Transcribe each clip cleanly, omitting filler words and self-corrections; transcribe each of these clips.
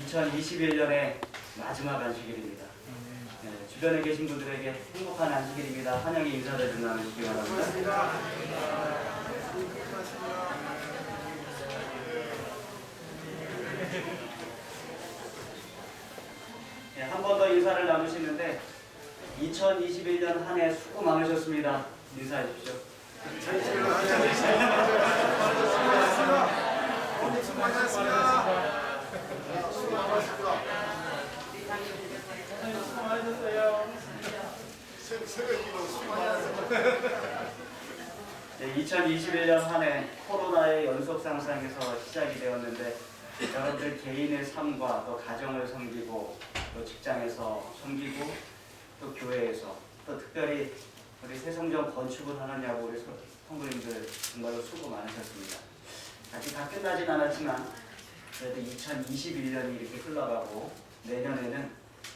2021년의 마지막 안식일입니다. 네, 주변에 계신 분들에게 행복한 안식일입니다. 환영의 인사를 좀 나누시기 바랍니다. 네, 한 번 더 인사를 나누시는데 2021년 한 해 수고 많으셨습니다. 인사해 주십시오. 2021년 한 해 수고 많으셨습니다. 네, 2021년 한 해 코로나의 연속 상상에서 시작이 되었는데 여러분들 개인의 삶과 또 가정을 섬기고 또 직장에서 섬기고 또 교회에서 또 특별히 우리 새성전 건축을 하느냐고 우리 성도님들 정말로 수고 많으셨습니다. 아직 다 끝나진 않았지만 그래도 2021년이 이렇게 흘러가고 내년에는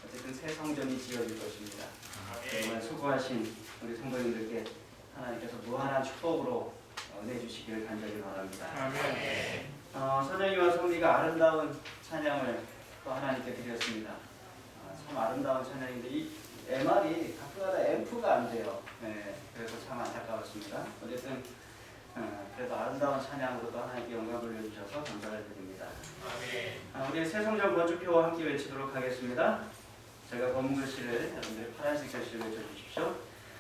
어쨌든 새 성전이 지어질 것입니다. 정말 수고하신 우리 성도님들께 하나님께서 무한한 축복으로 은혜 주시기를 간절히 바랍니다. 선영이와 성미가 아름다운 찬양을 또 하나님께 드렸습니다. 참 아름다운 찬양인데 이 MR이 가끔가다 앰프가 안 돼요. 네, 그래서 참 안타까웠습니다. 어쨌든 그래도 아름다운 찬양으로 또 하나님께 영광 돌려주셔서 감사를 드립니다. 우리 새성전 건축표와 함께 외치도록 하겠습니다. 제가 검은 글씨를 여러분들 파란색 글씨를 외쳐주십시오.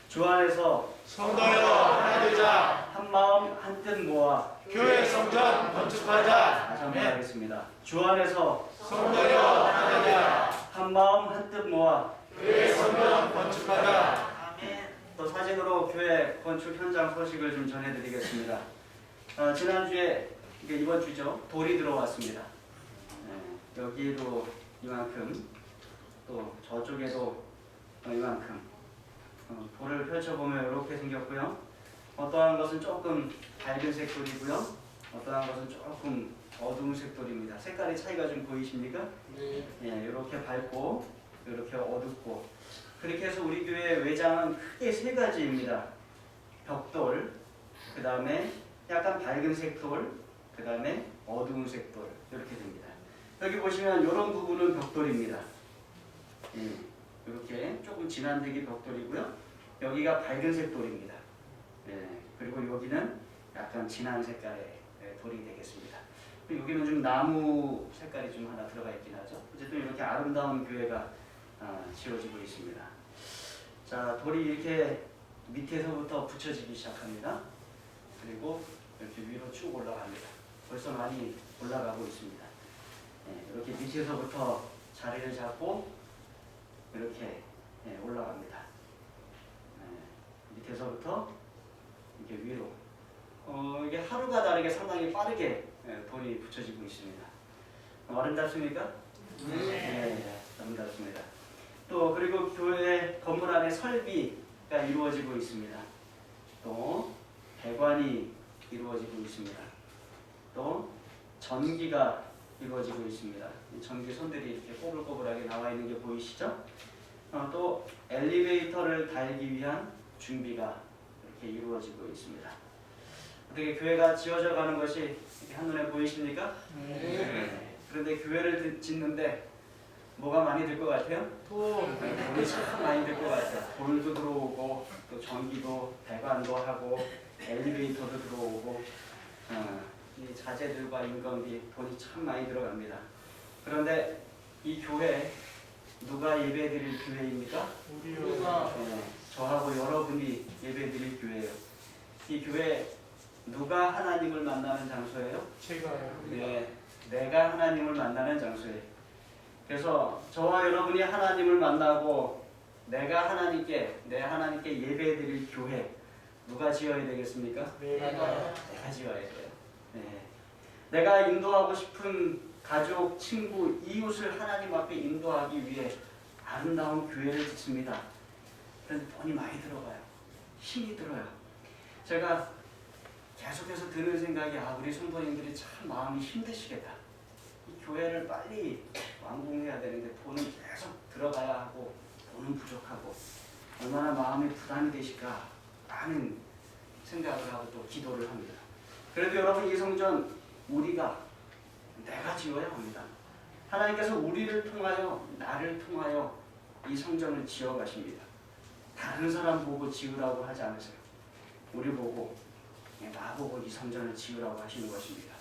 주 안에서 성도여 하나 되자. 한 마음 한 뜻 모아 교회 성전 건축하자. 다시 한번 하겠습니다. 주 안에서 성도여 하나 되자. 한 마음 한 뜻 모아 교회 성전 건축하자. 또 사진으로 교회 건축 현장 소식을 좀 전해드리겠습니다. 지난주에 이번 주죠. 돌이 들어왔습니다. 여기에도 이만큼 또 저쪽에도 이만큼 돌을 펼쳐보면 이렇게 생겼고요. 어떠한 것은 조금 밝은색 돌이고요. 어떠한 것은 조금 어두운 색 돌입니다. 색깔의 차이가 좀 보이십니까? 네. 이렇게 밝고 이렇게 어둡고 그렇게 해서 우리 교회 외장은 크게 세 가지입니다. 벽돌, 그 다음에 약간 밝은색 돌, 그 다음에 어두운 색 돌 이렇게 됩니다. 여기 보시면 이런 부분은 벽돌입니다. 이렇게 조금 진한 색이 벽돌이고요. 여기가 밝은색 돌입니다. 그리고 여기는 약간 진한 색깔의 돌이 되겠습니다. 그리고 여기는 좀 나무 색깔이 좀 하나 들어가 있긴 하죠. 어쨌든 이렇게 아름다운 교회가 지어지고 있습니다. 자, 돌이 이렇게 밑에서부터 붙여지기 시작합니다. 그리고 이렇게 위로 쭉 올라갑니다. 벌써 많이 올라가고 있습니다. 이렇게 밑에서부터 자리를 잡고 이렇게 올라갑니다. 밑에서부터 이렇게 위로. 이게 하루가 다르게 상당히 빠르게 돌이 붙여지고 있습니다. 아름답습니까? 네, 아름답습니다. 또 그리고 교회 건물 안에 설비가 이루어지고 있습니다. 또 배관이 이루어지고 있습니다. 또 전기가 이루어지고 있습니다. 전기 손들이 이렇게 꼬불꼬불하게 나와 있는 게 보이시죠? 또 엘리베이터를 달기 위한 준비가 이렇게 이루어지고 있습니다. 어떻게 교회가 지어져 가는 것이 이렇게 한눈에 보이십니까? 네. 그런데 교회를 짓는데 뭐가 많이 들 것 같아요? 돈이 참 많이 들 것 같아요. 돌도 들어오고 또 전기도 배관도 하고 엘리베이터도 들어오고 이 자재들과 인건비 돈이 참 많이 들어갑니다. 그런데 이 교회 누가 예배드릴 교회입니까? 우리요. 저하고 여러분이 예배드릴 교회예요. 이 교회 누가 하나님을 만나는 장소예요? 제가요. 네, 내가 하나님을 만나는 장소예요. 그래서 저와 여러분이 하나님을 만나고 내가 내 하나님께 예배드릴 교회 누가 지어야 되겠습니까? 내가 지어야 돼요. 내가 인도하고 싶은 가족, 친구, 이웃을 하나님 앞에 인도하기 위해 아름다운 교회를 짓습니다. 그런데 돈이 많이 들어가요. 힘이 들어요. 제가 계속해서 드는 생각이 우리 성도님들이 참 마음이 힘드시겠다. 이 교회를 빨리 완공해야 되는데 돈은 계속 들어가야 하고 돈은 부족하고 얼마나 마음이 부담이 되실까 라는 생각을 하고 또 기도를 합니다. 그래도 여러분 이 성전 내가 지어야 합니다. 하나님께서 우리를 통하여 나를 통하여 이 성전을 지어 가십니다. 다른 사람 보고 지으라고 하지 않으세요. 우리 보고 나보고 이 성전을 지으라고 하시는 것입니다.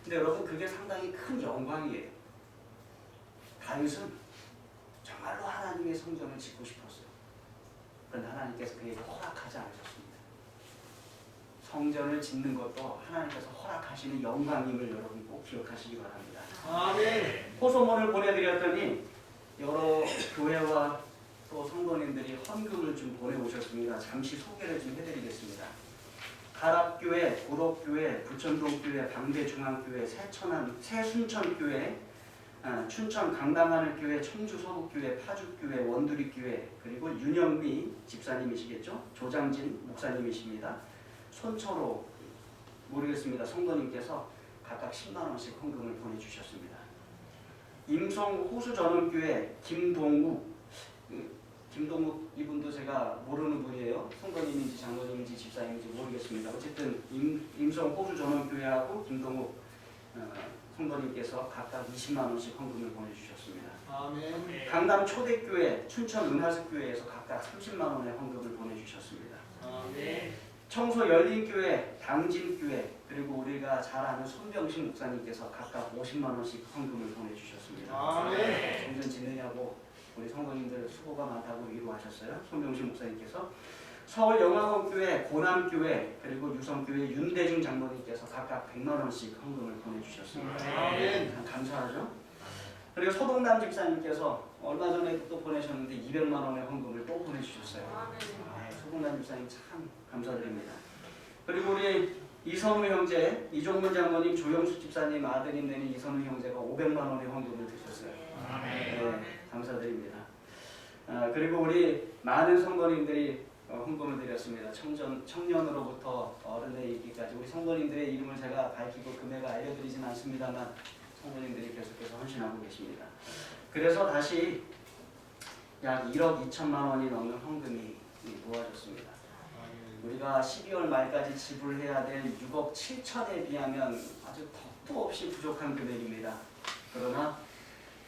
근데 여러분 그게 상당히 큰 영광이에요. 다윗은 정말로 하나님의 성전을 짓고 싶었어요. 그런데 하나님께서 그에게 허락하지 않으셨습니다. 성전을 짓는 것도 하나님께서 허락하시는 영광임을 여러분 꼭 기억하시기 바랍니다. 아멘. 호소문을 보내드렸더니 여러 교회와 또 성도님들이 헌금을 좀 보내오셨습니다. 잠시 소개를 좀 해드리겠습니다. 가락교회, 고덕교회, 부천동교회, 방대중앙교회, 새순천교회, 춘천 강당하늘교회, 청주서북교회, 파주교회, 원두리교회, 그리고 윤영미 집사님이시겠죠? 조장진 목사님이십니다. 손초로 모르겠습니다. 성도님께서 각각 10만 원씩 헌금을 보내주셨습니다. 임성 호수전원교회 김동욱 이분도 제가 모르는 분이에요. 성도님인지 장로님인지 집사님인지 모르겠습니다. 어쨌든 임성 호수전원교회하고 김동욱 성도님께서 각각 20만 원씩 헌금을 보내주셨습니다. 아멘. 강남 초대교회, 춘천 은하숙교회에서 각각 30만 원의 헌금을 보내주셨습니다. 아멘. 청소 열린교회, 당진교회, 그리고 우리가 잘 아는 손병신 목사님께서 각각 50만 원씩 헌금을 보내주셨습니다. 아멘. 성전 짓느냐고 우리 성도님들 수고가 많다고 위로하셨어요. 손병신 목사님께서. 서울영화관교회, 고남교회, 그리고 유성교회 윤대중 장로님께서 각각 100만 원씩 헌금을 보내주셨습니다. 아멘. 감사하죠. 그리고 서동남 집사님께서 얼마 전에 또 보내셨는데 200만 원의 헌금을 또 보내주셨어요. 서동남 집사님 참 감사드립니다. 그리고 우리 이선우 형제, 이종문 장로님, 조영수 집사님 아드님 되는 이선우 형제가 500만 원의 헌금을 드렸어요. 네, 감사드립니다. 그리고 우리 많은 성도님들이 헌금을 드렸습니다. 청년으로부터 어른에 이르기까지 우리 성도님들의 이름을 제가 밝히고 금액을 알려드리진 않습니다만 성도님들이 계속해서 헌신하고 계십니다. 그래서 다시 약 1억 2천만 원이 넘는 헌금이 모아졌습니다. 우리가 12월 말까지 지불해야 될 6억 7천에 비하면 아주 턱도 없이 부족한 금액입니다. 그러나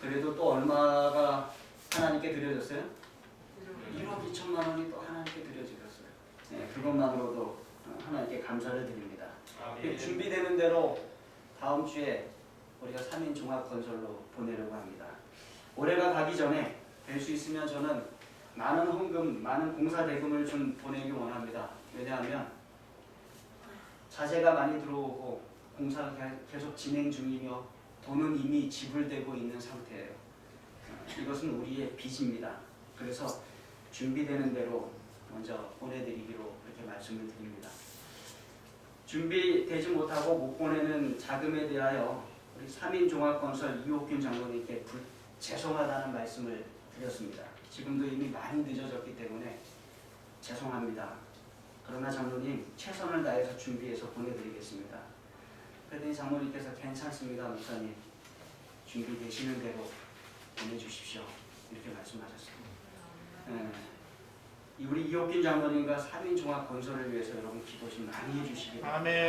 그래도 또 얼마가 하나님께 드려졌어요? 1억 2천만 원이 또 하나님께 드려졌어요. 네, 그것만으로도 하나님께 감사를 드립니다. 준비되는 대로 다음 주에 우리가 3인 종합건설로 보내려고 합니다. 올해가 가기 전에 될 수 있으면 저는 많은 헌금, 많은 공사 대금을 좀 보내기 원합니다. 왜냐하면 자재가 많이 들어오고 공사가 계속 진행 중이며 돈은 이미 지불되고 있는 상태예요. 이것은 우리의 빚입니다. 그래서 준비되는 대로 먼저 보내드리기로 그렇게 말씀을 드립니다. 준비되지 못하고 못 보내는 자금에 대하여 우리 3인 종합건설 이옥균 장로님께 죄송하다는 말씀을 드렸습니다. 지금도 이미 많이 늦어졌기 때문에 죄송합니다. 그러나 장로님 최선을 다해서 준비해서 보내드리겠습니다. 그랬더니 장로님께서 괜찮습니다 목사님. 준비되시는 대로 보내주십시오. 이렇게 말씀하셨습니다. 우리 이옥균 장로님과 3인 종합건설을 위해서 여러분 기도 좀 많이 해주시기 바랍니다.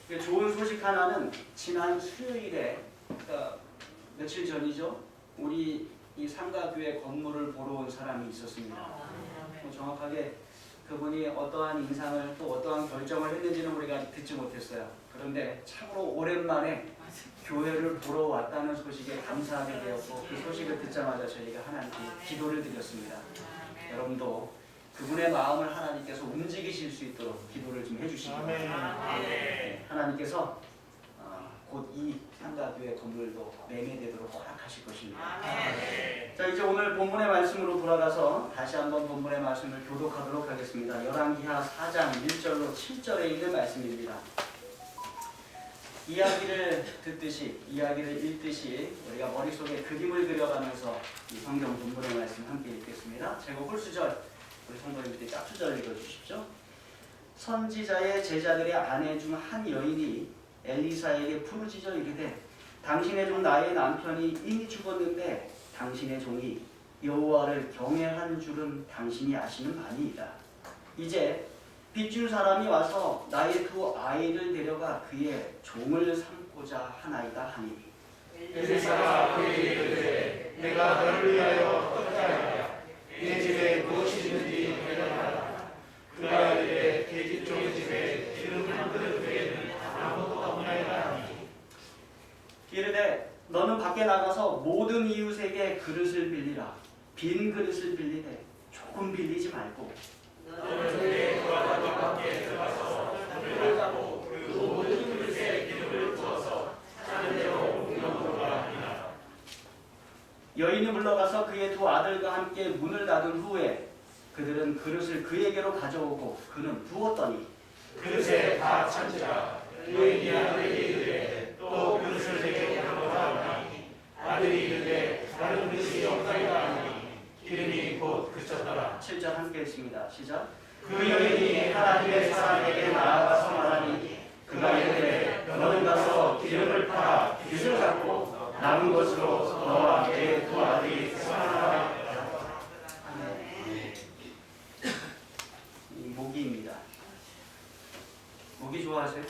아멘. 좋은 소식 하나는 지난 수요일에 그러니까 며칠 전이죠. 우리 이 상가교회 건물을 보러 온 사람이 있었습니다. 정확하게 그분이 어떠한 인상을 또 어떠한 결정을 했는지는 우리가 아직 듣지 못했어요. 그런데 참으로 오랜만에 교회를 보러 왔다는 소식에 감사하게 되었고 그 소식을 듣자마자 저희가 하나님께 기도를 드렸습니다. 여러분도 그분의 마음을 하나님께서 움직이실 수 있도록 기도를 좀 해주시기 바랍니다. 네, 하나님께서 곧 이 상가교회 건물도 매매되도록 허락하실 것입니다. 자, 이제 오늘 본문의 말씀으로 돌아가서 다시 한번 본문의 말씀을 교독하도록 하겠습니다. 열왕기하 4장 1절로 7절에 있는 말씀입니다. 이야기를 듣듯이 이야기를 읽듯이 우리가 머릿속에 그림을 그려가면서 이 성경 본문의 말씀 함께 읽겠습니다. 제목 홀수절 우리 성도님들이 짝수절 읽어주십시오. 선지자의 제자들의 아내 중 한 여인이 엘리사에게 부르짖어 이르되 당신의 종 나의 남편이 이미 죽었는데 당신의 종이 여호와를 경외한 줄은 당신이 아시는 바니이다. 이제 빚줄 사람이 와서 나의 두 아이를 데려가 그의 종을 삼고자 하나이다 하니 엘리사가 그에게 이르되 내가 너를 위하여 어떻게 하랴 내 집에 무엇이 있는지 대답하라. 그가 이르되 계집 종의 집에 기름 한 그릇 외에는 아무것도 없나이다 하니 이르되 너는 밖에 나가서 모든 이웃에게 그릇을 빌리라. 빈 그릇을 빌리되 조금 빌리지 말고 너는 내 도와다니와 함께 들어가서 물을 잡고 그 모든 그릇에 기름을 부어서 차는 대로 공명으로 가니라. 여인이 물러가서 그의 두 아들과 함께 문을 닫은 후에 그들은 그릇을 그에게로 가져오고 그는 부었더니 그릇에 다 찬지라. 여인이 아들에게 이르되 또 그릇을 내게 가져오라 하니 아들이 이르되 다른 그릇이 없나이다 하니 기름이 곧 그쳤더라. 7절 함께 했습니다. 시작. 그 여인이 하나님의 사람에게 나아가서 말하니 그가 이르되 너는 가서 기름을 팔아 빚을 갚고 남은 것으로 너와 내 두 아들이 생활하라. 이 모기입니다. 모기 좋아하세요?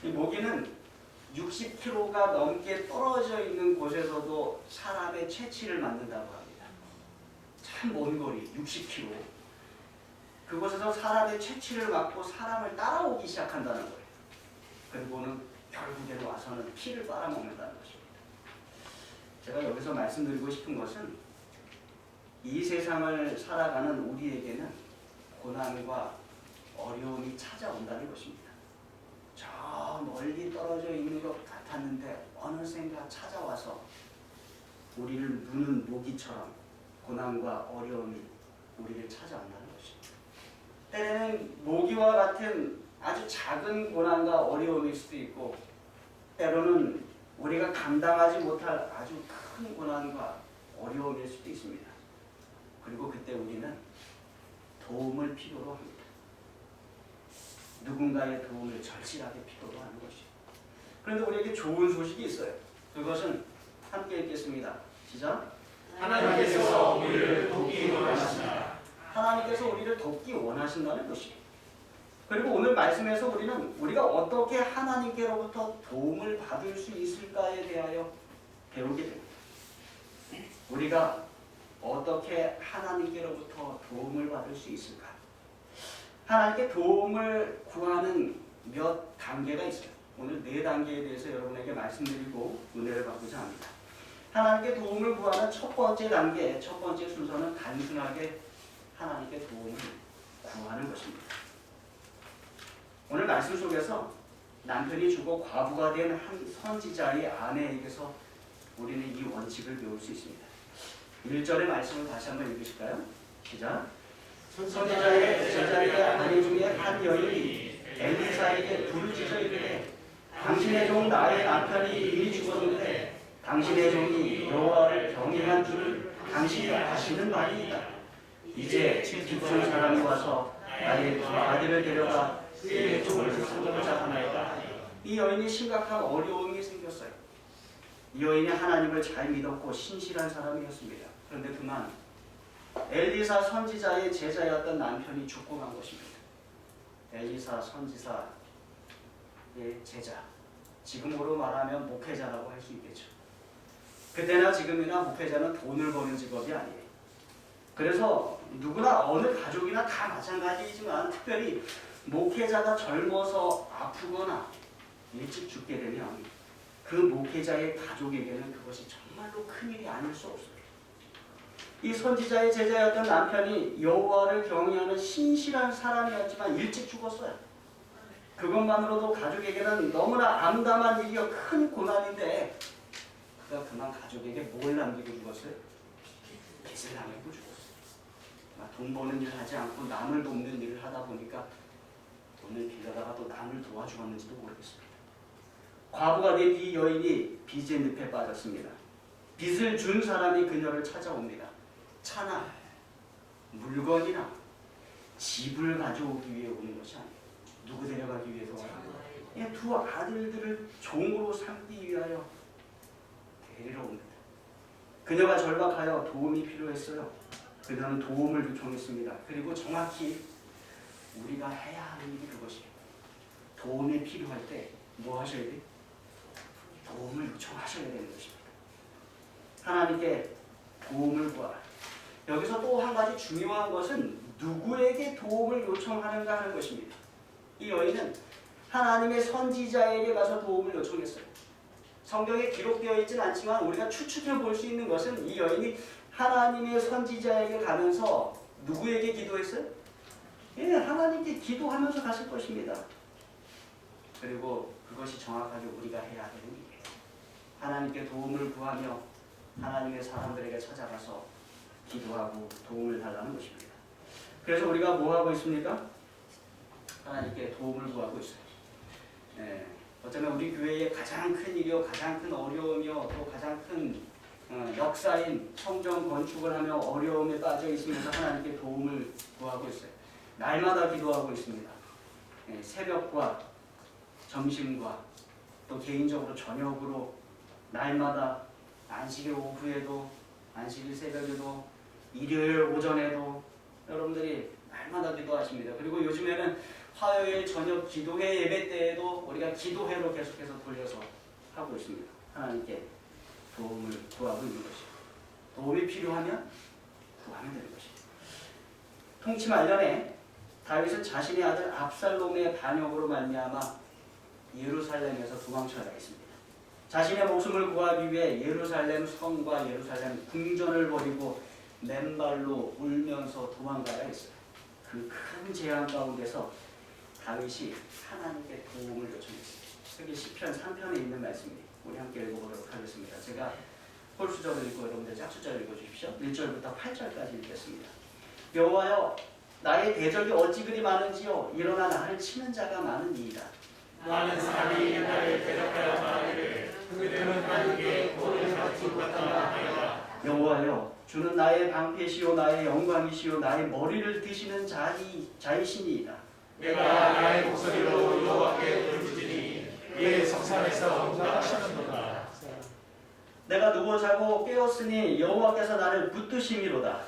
이 모기는 60km가 넘게 떨어져 있는 곳에서도 사람의 채취를 맡는다고 합니다. 참 먼 거리, 60km. 그곳에서 사람의 채취를 맡고 사람을 따라오기 시작한다는 거예요. 그리고는 결국에는 와서는 피를 빨아먹는다는 것입니다. 제가 여기서 말씀드리고 싶은 것은 이 세상을 살아가는 우리에게는 고난과 어려움이 찾아온다는 것입니다. 저 멀리 떨어져 있는 것 같았는데 어느샌가 찾아와서 우리를 무는 모기처럼 고난과 어려움이 우리를 찾아온다는 것입니다. 때로는 모기와 같은 아주 작은 고난과 어려움일 수도 있고 때로는 우리가 감당하지 못할 아주 큰 고난과 어려움일 수도 있습니다. 그리고 그때 우리는 도움을 필요로 합니다. 누군가의 도움을 절실하게 필요로 하는 것이죠. 그런데 우리에게 좋은 소식이 있어요. 그것은 함께 읽겠습니다. 시작. 하나님께서 우리를 돕기 원하시나. 하나님께서 우리를 돕기 원하신다는 것이에요. 그리고 오늘 말씀에서 우리는 우리가 어떻게 하나님께로부터 도움을 받을 수 있을까에 대하여 배우게 됩니다. 우리가 어떻게 하나님께로부터 도움을 받을 수 있을까? 하나님께 도움을 구하는 몇 단계가 있어요. 오늘 4단계에 대해서 여러분에게 말씀드리고 은혜를 받고자 합니다. 하나님께 도움을 구하는 첫 번째 단계, 첫 번째 순서는 단순하게 하나님께 도움을 구하는 것입니다. 오늘 말씀 속에서 남편이 죽어 과부가 된 한 선지자의 아내에게서 우리는 이 원칙을 배울 수 있습니다. 1절의 말씀을 다시 한번 읽으실까요? 시작. 선지자의 제자의 아내 중에 한 여인이 엘리사에게 부르짖어 이르되 당신의 종 나의 남편이 이미 죽었는데 당신의 종이 여호와를 경외한 줄을 당신이 아시는 바이니이다. 이제 죽은 사람이 와서 나의 두 아들을 데려가 그의 종을 삼고자 하나이다. 이 여인이 심각한 어려움이 생겼어요. 이 여인이 하나님을 잘 믿었고 신실한 사람이었습니다. 그런데 그만 엘리사 선지자의 제자였던 남편이 죽고 간 것입니다. 엘리사 선지자의 제자, 지금으로 말하면 목회자라고 할 수 있겠죠. 그때나 지금이나 목회자는 돈을 버는 직업이 아니에요. 그래서 누구나 어느 가족이나 다 마찬가지이지만 특별히 목회자가 젊어서 아프거나 일찍 죽게 되면 그 목회자의 가족에게는 그것이 정말로 큰일이 아닐 수 없어요. 이 선지자의 제자였던 남편이 여호와를 경외하는 신실한 사람이었지만 일찍 죽었어요. 그것만으로도 가족에게는 너무나 암담한 일이요 큰 고난인데 그가 그만 가족에게 뭘 남기고 죽었어요? 빚을 남기고 죽었어요. 돈 버는 일을 하지 않고 남을 돕는 일을 하다 보니까 돈을 빌려다가 또 남을 도와주었는지도 모르겠습니다. 과부가 된 이 여인이 빚의 늪에 빠졌습니다. 빚을 준 사람이 그녀를 찾아옵니다. 차나 물건이나 집을 가져오기 위해 오는 것이 아니에요. 누구 데려가기 위해서 와요? 두 아들들을 종으로 삼기 위하여 데리러 옵니다. 그녀가 절박하여 도움이 필요했어요. 그녀는 도움을 요청했습니다. 그리고 정확히 우리가 해야 하는 일이 그것이에요. 도움이 필요할 때 뭐 하셔야 돼? 도움을 요청하셔야 되는 것입니다. 하나님께 도움을 구하라. 여기서 또 한 가지 중요한 것은 누구에게 도움을 요청하는가 하는 것입니다. 이 여인은 하나님의 선지자에게 가서 도움을 요청했어요. 성경에 기록되어 있지는 않지만 우리가 추측해 볼 수 있는 것은 이 여인이 하나님의 선지자에게 가면서 누구에게 기도했어요? 예, 하나님께 기도하면서 갔을 것입니다. 그리고 그것이 정확하게 우리가 해야 되는 일이에요. 하나님께 도움을 구하며 하나님의 사람들에게 찾아가서 기도하고 도움을 달라는 것입니다. 그래서 우리가 뭐 하고 있습니까? 하나님께 도움을 구하고 있어요. 예, 어쩌면 우리 교회의 가장 큰 일이요, 가장 큰 어려움이요, 또 가장 큰 역사인 성전 건축을 하며 어려움에 빠져 있으면서 하나님께 도움을 구하고 있어요. 날마다 기도하고 있습니다. 예, 새벽과 점심과 또 개인적으로 저녁으로 날마다 안식일 오후에도 안식일 새벽에도 일요일 오전에도 여러분들이 날마다 기도하십니다. 그리고 요즘에는 화요일 저녁 기도회 예배 때에도 우리가 기도회로 계속해서 돌려서 하고 있습니다. 하나님께 도움을 구하고 있는 것이죠. 도움이 필요하면 구하면 되는 것입니다. 통치 말년에 다윗은 자신의 아들 압살롬의 반역으로 말미암아 예루살렘에서 도망쳐야 했습니다. 자신의 목숨을 구하기 위해 예루살렘 성과 예루살렘 궁전을 버리고 맨발로 울면서 도망가야 했어요. 그 큰 재앙 가운데서 다윗이 하나님께 도움을 요청했습니다. 여기 시편 3편에 있는 말씀입니다. 우리 함께 읽어보도록 하겠습니다. 제가 홀수적으로 읽고 여러분들 짝수절 읽어주십시오. 1절부터 8절까지 읽겠습니다. 여호와여, 나의 대적이 어찌 그리 많은지요. 일어나 나를 치는 자가 많으니이다. 많은 사람이 나를 대적하여 말하기를 그들은 나에게 돌을 가지고 갔다 하여라. 여호와여, 주는 나의 방패시요 나의 영광이시요 나의 머리를 드시는 자이시니이다. 내가 나의 목소리로 여호와께 부르짖으니 그의 성산에서 응답하시는도다. 내가 누워 자고 깨었으니 여호와께서 나를 붙드심이로다.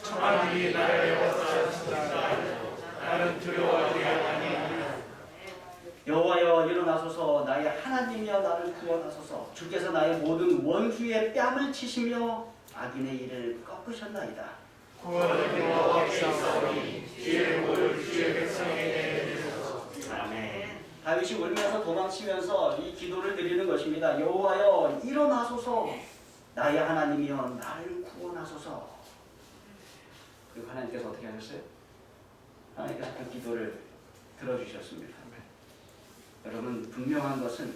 천만들이 나를 에워싸신다. 나는 두려워하지 아니하니. 여호와여, 일어나소서. 나의 하나님이여 나를 구원하소서. 주께서 나의 모든 원수의 뺨을 치시며 악인의 일을 꺾으셨나이다. 구원은 여호와께 있사오니 지혜를 모을 주의 백성에게 주소서. 아멘. 다윗이 울면서 도망치면서 이 기도를 드리는 것입니다. 여호와여, 일어나소서. 나의 하나님이여 나를 구원하소서. 그리고 하나님께서 어떻게 하셨어요? 하나님께서 그 기도를 들어주셨습니다. 여러분, 분명한 것은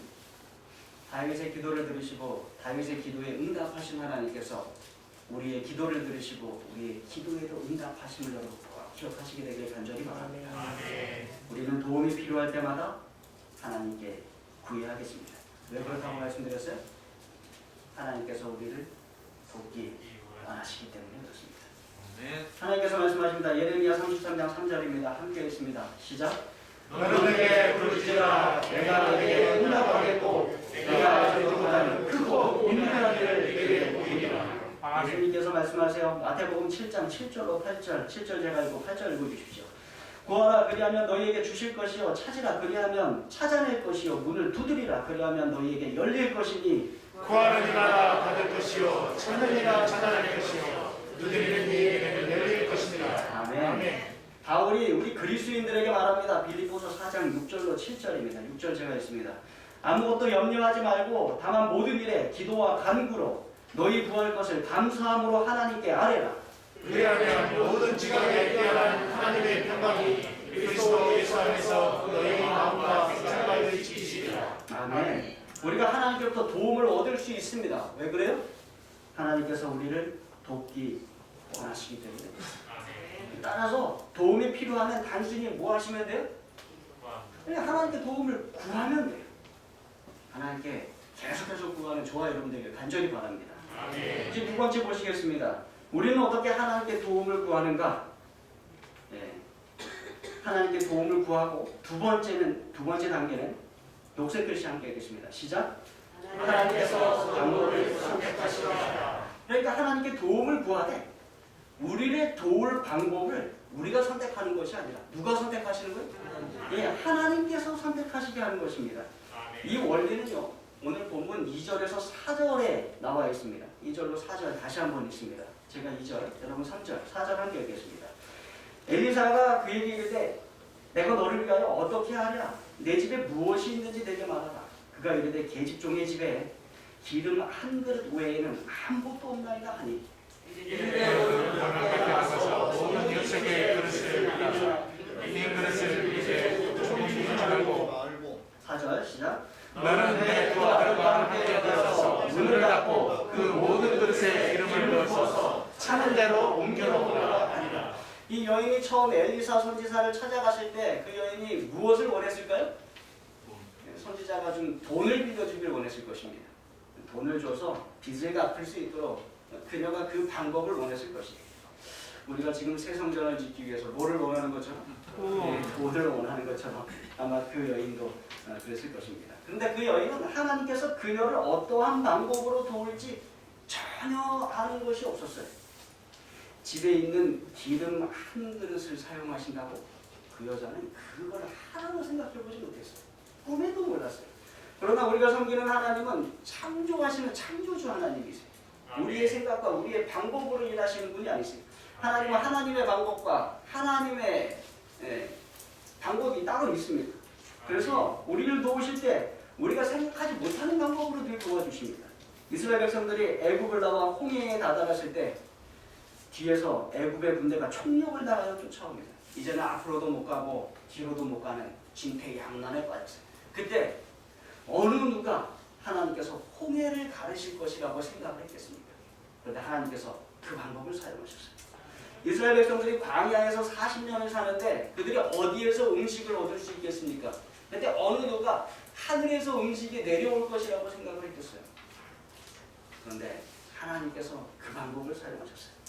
다윗의 기도를 들으시고 다윗의 기도에 응답하신 하나님께서 우리의 기도를 들으시고 우리의 기도에도 응답하심을 여러분 기억하시게 되길 간절히 바랍니다. 우리는 도움이 필요할 때마다 하나님께 구해야 하겠습니다. 왜 그렇다고 말씀드렸어요? 하나님께서 우리를 돕기 원하시기 때문에 그렇습니다. 하나님께서 말씀하십니다. 예레미야 33장 3절입니다. 함께 읽습니다. 시작. 너희에게 부르짖으라. 내가 너에게 응답하겠고 내가 너희보다는 크고 은밀한 일을 너희에게 보이리라. 예수님께서 말씀하세요. 마태복음 7장 7절로 8절, 7절 제가 읽고 8절 읽어주십시오. 구하라 그리하면 너희에게 주실 것이요, 찾으라 그리하면 찾아낼 것이요, 문을 두드리라 그리하면 너희에게 열릴 것이니. 구하는 이가 받을 것이요 찾는 이가 찾아낼 것이요 두드리는 이에게는 열릴 것이니라. 아멘. 바울이 우리 그리스도인들에게 말합니다. 빌립보서 4장 6절로 7절입니다. 6절 제가 읽습니다. 아무것도 염려하지 말고 다만 모든 일에 기도와 간구로 너희 구할 것을 감사함으로 하나님께 아뢰라. 그리하면 모든 지각에 뛰어난 하나님의 평강이 그리스도 예수 안에서 너희 마음과 생각을 지키시리라. 아멘. 우리가 하나님께로부터 도움을 얻을 수 있습니다. 왜 그래요? 하나님께서 우리를 돕기 원하시기 때문에. 따라서 도움이 필요하면 단순히 뭐 하시면 돼요? 그냥 하나님께 도움을 구하면 돼요. 하나님께 계속해서 구하는 저와 여러분들에게 간절히 바랍니다. 이제 두 번째 보시겠습니다. 우리는 어떻게 하나님께 도움을 구하는가? 네. 하나님께 도움을 구하고 두 번째 단계는 녹색 글씨 함께 읽겠습니다. 시작. 하나님께서 방법을 선택하시라. 그러니까 하나님께 도움을 구하되 우리를 도울 방법을 우리가 선택하는 것이 아니라 누가 선택하시는 거예요? 예, 하나님께서 선택하시게 하는 것입니다. 이 원리는요, 오늘 본문 2절에서 4절에 나와 있습니다. 2절로 4절 다시 한번 읽습니다. 제가 2절, 여러분 3절, 4절 함께 읽겠습니다. 엘리사가 그에게 이르되 내가 너를 위하여 어떻게 하랴? 내 집에 무엇이 있는지 내게 말하라. 그가 이르되 계집 종의 집에 기름 한 그릇 외에는 아무것도 없나이다 하니 이르되 가까이 나가서 모든 역색의 그릇을 가져라. 빈 그릇을 이제 종이 말고 4절 시작. 너는 내 두 아들과 함께 들어서 문을 닫고 그 모든 그릇에 기름을 부어서 차는 대로 옮겨놓으라 하니라. 이 여인이 처음 엘리사 선지자를 찾아갔을 때 그 여인이 무엇을 원했을까요? 선지자가 준 돈을 빌려주길 원했을 것입니다. 돈을 줘서 빚을 갚을 수 있도록 그녀가 그 방법을 원했을 것이에요. 우리가 지금 새 성전을 짓기 위해서 뭐를 원하는 것처럼? 네, 돈을 원하는 것처럼 아마 그 여인도 그랬을 것입니다. 그런데 그 여인은 하나님께서 그녀를 어떠한 방법으로 도울지 전혀 아는 것이 없었어요. 집에 있는 기름 한 그릇을 사용하신다고 그 여자는 그걸 하나도 생각해보지 못했어요. 꿈에도 몰랐어요. 그러나 우리가 섬기는 하나님은 창조하시는 창조주 하나님이세요. 우리의 생각과 우리의 방법으로 일하시는 분이 아니세요. 하나님은 하나님의 방법과 하나님의 방법이 따로 있습니다. 그래서 우리를 도우실 때 우리가 생각하지 못하는 방법으로 늘 도와주십니다. 이스라엘 백성들이 애굽을 나와 홍해에 다다랐을 때 뒤에서 애굽의 군대가 총력을 다하여 쫓아옵니다. 이제는 앞으로도 못 가고 뒤로도 못 가는 진퇴양난에 빠졌어요. 그때 어느 누가 하나님께서 홍해를 가르실 것이라고 생각을 했겠습니까? 그런데 하나님께서 그 방법을 사용하셨어요. 이스라엘 백성들이 광야에서 40년을 사는데 그들이 어디에서 음식을 얻을 수 있겠습니까? 그런데 어느 누가 하늘에서 음식이 내려올 것이라고 생각을 했겠어요. 그런데 하나님께서 그 방법을 사용하셨어요.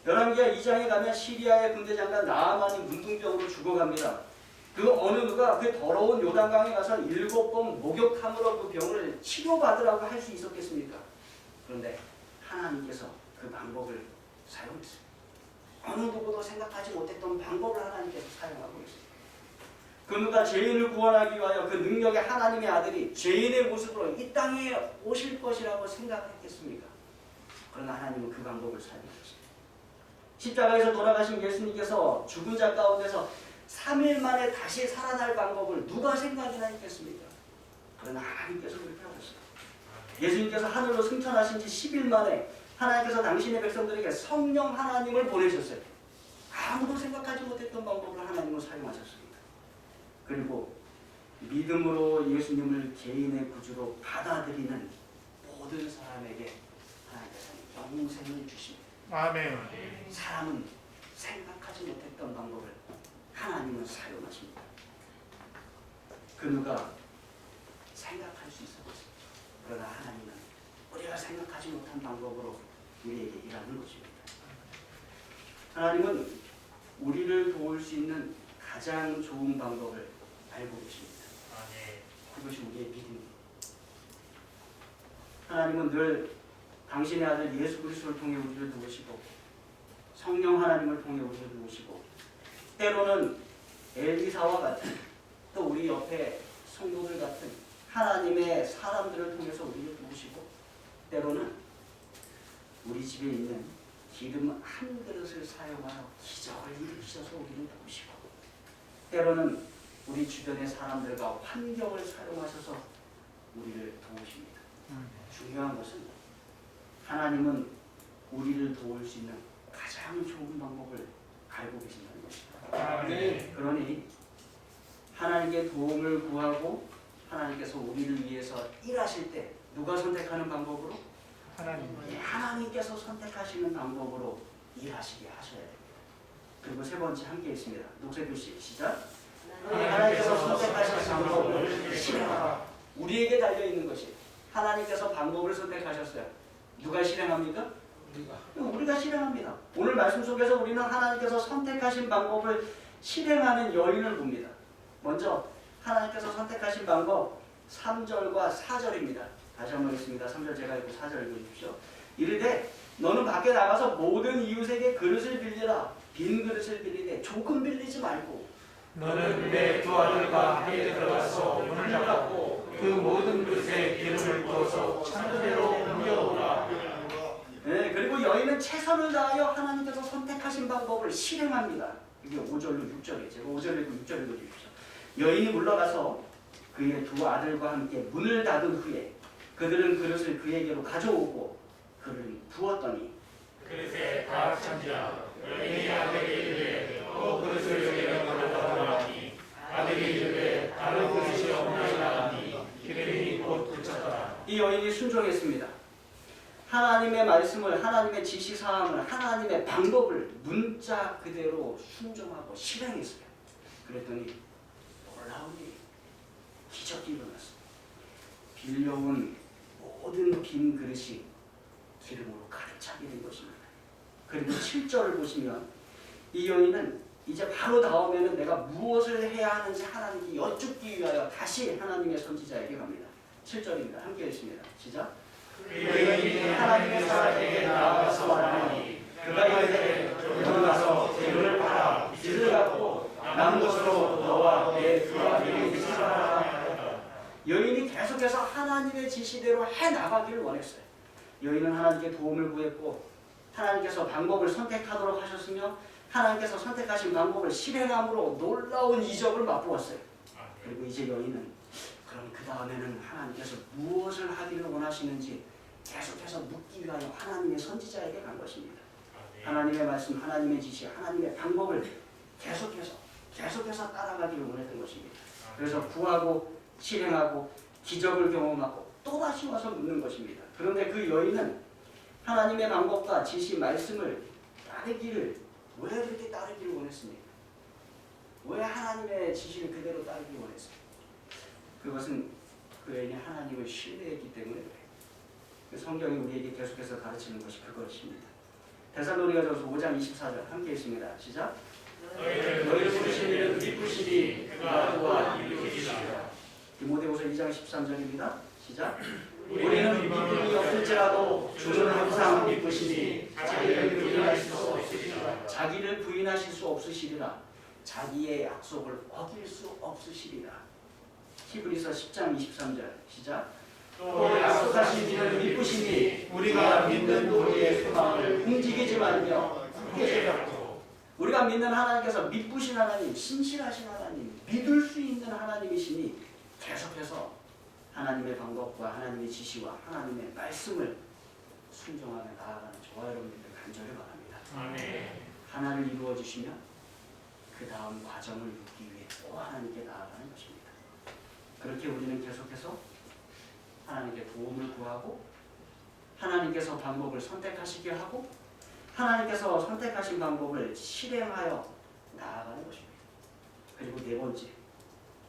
열왕기하 2장에 가면 시리아의 군대 장관 나아만이 문둥병으로 죽어갑니다. 그 어느 누가 그 더러운 요단강에 가서 7번 목욕함으로 그 병을 치료받으라고 할 수 있었겠습니까? 그런데 하나님께서 그 방법을 사용했어요. 어느 누구도 생각하지 못했던 방법을 하나님께서 사용하고 있습니다. 그 누가 죄인을 구원하기 위하여 그 능력의 하나님의 아들이 죄인의 모습으로 이 땅에 오실 것이라고 생각했겠습니까? 그러나 하나님은 그 방법을 사용하셨습니다. 십자가에서 돌아가신 예수님께서 죽은 자 가운데서 3일 만에 다시 살아날 방법을 누가 생각이나 했겠습니까? 그러나 하나님께서 그렇게 하셨어요. 예수님께서 하늘로 승천하신 지 10일 만에 하나님께서 당신의 백성들에게 성령 하나님을 보내셨어요. 아무도 생각하지 못했던 방법을 하나님은 사용하셨습니다. 그리고 믿음으로 예수님을 개인의 구주로 받아들이는 모든 사람에게 하나님께서는 영생을 주십니다. 아멘. 사람은 생각하지 못했던 방법을 하나님은 사용하십니다. 그 누가 생각할 수 있었겠습니다. 그러나 하나님은 우리가 생각하지 못한 방법으로 우리에게 일하는 것입니다. 하나님은 우리를 도울 수 있는 가장 좋은 방법을 알고 계십니다. 그것이 우리의 믿음입니다. 하나님은 늘 당신의 아들 예수 그리스도를 통해 우리를 도우시고 성령 하나님을 통해 우리를 도우시고 때로는 엘리사와 같은 또 우리 옆에 성도들 같은 하나님의 사람들을 통해서 우리를 도우시고 때로는 우리 집에 있는 기름 한 그릇을 사용하여 기적을 일으키셔서 우리를 도우시고 때로는 우리 주변의 사람들과 환경을 사용하셔서 우리를 도우십니다. 중요한 것은 하나님은 우리를 도울 수 있는 가장 좋은 방법을 알고 계신다는 것입니다. 아멘. 그러니 하나님께 도움을 구하고 하나님께서 우리를 위해서 일하실 때 누가 선택하는 방법으로? 하나님께서 선택하시는 방법으로 일하시게 하셔야 됩니다. 그리고 세 번째 함께 있습니다. 녹색글씨 시작. 하나님께서 선택하신 방법을 실행하라. 우리에게 달려있는 것이 하나님께서 방법을 선택하셨어요. 누가 실행합니까? 우리가 실행합니다. 오늘 말씀 속에서 우리는 하나님께서 선택하신 방법을 실행하는 여인을 봅니다. 먼저 하나님께서 선택하신 방법 3절과 4절입니다. 다시 한번 읽습니다. 3절 제가 읽고 4절 읽으십시오. 이르되 너는 밖에 나가서 모든 이웃에게 그릇을 빌리라. 빈 그릇을 빌리되 조금 빌리지 말고 너는 내 두 아들과 함께 들어가서 문을 닫고 그 모든 그릇에 기름을 부어서 창고대로 옮겨오라. 네, 그리고 여인은 최선을 다하여 하나님께서 선택하신 방법을 실행합니다. 이게 5절로 6절에 제가 5절 읽고 6절 읽어주십시오. 여인이 물러가서 그의 두 아들과 함께 문을 닫은 후에 그들은 그릇을 그에게로 가져오고 그를 부었더니 그릇에 다 찬지라. 여인이 아들에게 이르되 또 그릇을 여기로 가져다 하니 아들이 이르되 다른 그릇이 없나이다 하니 기름이 곧 그쳤더라. 이 여인이 순종했습니다. 하나님의 말씀을, 하나님의 지시사항을, 하나님의 방법을 문자 그대로 순종하고 실행했어요. 그랬더니 놀라운 일이, 기적이 일어났어요. 빌려온 모든 빈 그릇이 기름으로 가득 차게 된 것입니다. 그리고 7절을 보시면 이 여인은 이제 바로 다음에는 내가 무엇을 해야 하는지 하나님께 여쭙기 위하여 다시 하나님의 선지자에게 갑니다. 7절입니다. 함께 읽습니다. 시작. 여인이 하나님의 사람에게 나아가서 말하니 그가 이르되 일어나서 재물을 팔아 빚을 갚고 남은 것으로 너와 내 두 아들이 살아라. 여인이 계속해서 하나님의 지시대로 해나가기를 원했어요. 여인은 하나님께 도움을 구했고 하나님께서 방법을 선택하도록 하셨으며 하나님께서 선택하신 방법을 실행함으로 놀라운 이적을 맛보았어요. 그리고 이제 여인은 그럼 그 다음에는 하나님께서 무엇을 하기를 원하시는지 계속해서 묻기 위하여 하나님의 선지자에게 간 것입니다. 하나님의 말씀, 하나님의 지시, 하나님의 방법을 계속해서 따라가기를 원했던 것입니다. 그래서 구하고 실행하고 기적을 경험하고 또다시 와서 묻는 것입니다. 그런데 그 여인은 하나님의 방법과 지시, 말씀을 따르기를 왜 그렇게 따르기를 원했습니까? 왜 하나님의 지시를 그대로 따르기를 원했습니까? 그것은 그 여인이 하나님을 신뢰했기 때문에 그래요. 성경이 우리에게 계속해서 가르치는 것이 그것입니다. 데살로니가전서 5장 24절 함께 있습니다. 시작. 너희를 부르신 이는 기쁘시니 그가 또한 이루시리라. 디모데후서 2장 13절입니다. 시작. 우리는 믿음이 없을지라도 주는 항상 기쁘시니 자기를 부인하실 수 없으시리라. 자기를 부인하실 수 없으시리라. 자기의 약속을 어길 수 없으시리라. 히브리서 10장 23절 시작. 또 약속하신 이는 기쁘시니 우리가 믿는 우리의 소망을 움직이지 말며 굳게 잡고. 우리가 믿는 하나님께서 믿으신 하나님, 신실하신 하나님, 믿을 수 있는 하나님이시니 계속해서 하나님의 방법과 하나님의 지시와 하나님의 말씀을 순종하며 나아가는 저와 여러분들 간절히 바랍니다. 아멘. 하나를 이루어 주시면 그 다음 과정을 묻기 위해 또 하나님께 나아가는 것입니다. 그렇게 우리는 계속해서 하나님께 도움을 구하고 하나님께서 방법을 선택하시게 하고 하나님께서 선택하신 방법을 실행하여 나아가는 것입니다. 그리고 네 번째,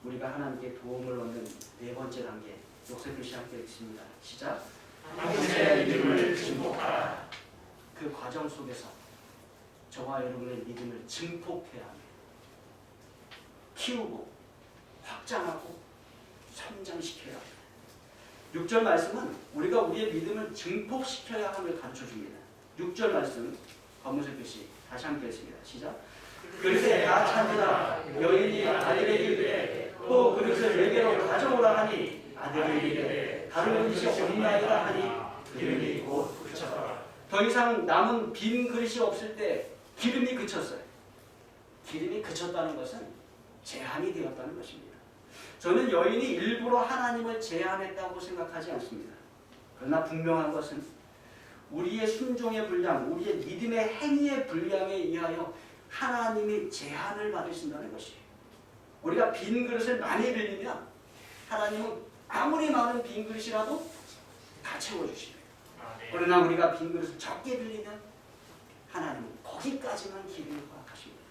우리가 하나님께 도움을 얻는 네 번째 단계, 역세필시 함께 읽습니다. 시작. 당신의 믿음을 증폭하라. 그 과정 속에서 저와 여러분의 믿음을 증폭해야 합니다. 키우고 확장하고 성장시켜야 합니다. 6절 말씀은 우리가 우리의 믿음을 증폭시켜야 함을 가르쳐줍니다. 6절 말씀 검은색 글씨 다시 함께 읽습니다. 시작. 그릇에 다 찬지라. 여인이 아들에게 이르되 또 그릇을 내게로 가져오라 하니 아들이 이르되 다른 그릇이 없나이다 하니 기름이 곧 그쳤더라. 더 이상 남은 빈 그릇이 없을 때 기름이 그쳤어요. 기름이 그쳤다는 것은 제한이 되었다는 것입니다. 저는 여인이 일부러 하나님을 제한했다고 생각하지 않습니다. 그러나 분명한 것은 우리의 순종의 분량, 우리의 믿음의 행위의 분량에 의하여 하나님이 제한을 받으신다는 것이에요. 우리가 빈 그릇을 많이 빌리면 하나님은 아무리 많은 빈 그릇이라도 다 채워주십니다. 그러나 우리가 빈 그릇을 적게 빌리면 하나님은 거기까지만 기름을 허락하십니다.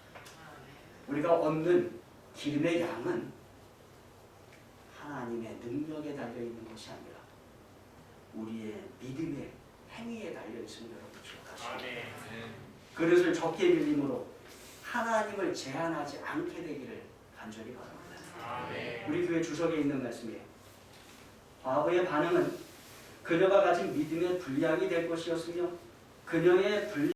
우리가 얻는 기름의 양은 하나님의 능력에 달려있는 것이 아니라 우리의 믿음의 행위에 달려있음을 여러분 기억하십시오. 그릇을 적게 빌림으로 하나님을 제한하지 않게 되기를 간절히 바랍니다. 우리 교회 주석에 있는 말씀이에요. 과거의 반응은 그녀가 가진 믿음의 분량이 될 것이었으며 그녀의 분량